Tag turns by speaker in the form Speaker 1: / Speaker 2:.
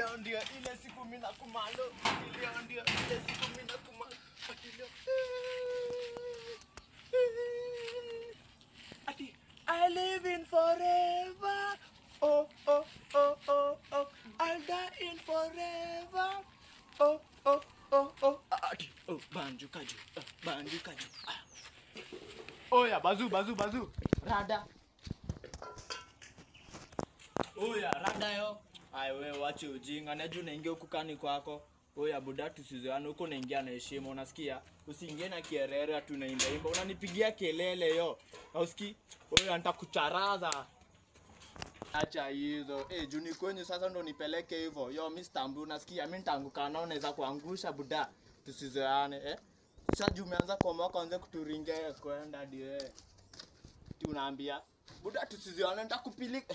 Speaker 1: leo ndio ile siku mimi nakumalo. Leo ndio ile siku mimi nakumalo. Ati I live in forever. Oh oh oh oh oh. I'll die in forever. Oh oh oh oh. Ati oh banju kaju. Banju kaju. Oya bazu. Rada. Oya rada yo. Ai wewe wache ujinga, najua unaingia huku kani kwako. Oya buda tusizoane huko, naingia na heshima, unasikia? Usiingie na kierere tunaimba imba. Unanipigia kelele yo. Hausikii? Oya nitakucharaza. Acha hizo. Juni kwenye sasa ndo nipeleke hivyo. Yo Mr. Mbu unasikia? Mimi nitaanguka nao, naweza kuangusha buda. Tusizoane Sasa juu umeanza kwa mwaka anza kuturingia kwenda hadi wewe. Tunaambia buda tusizoane, nitakupilika.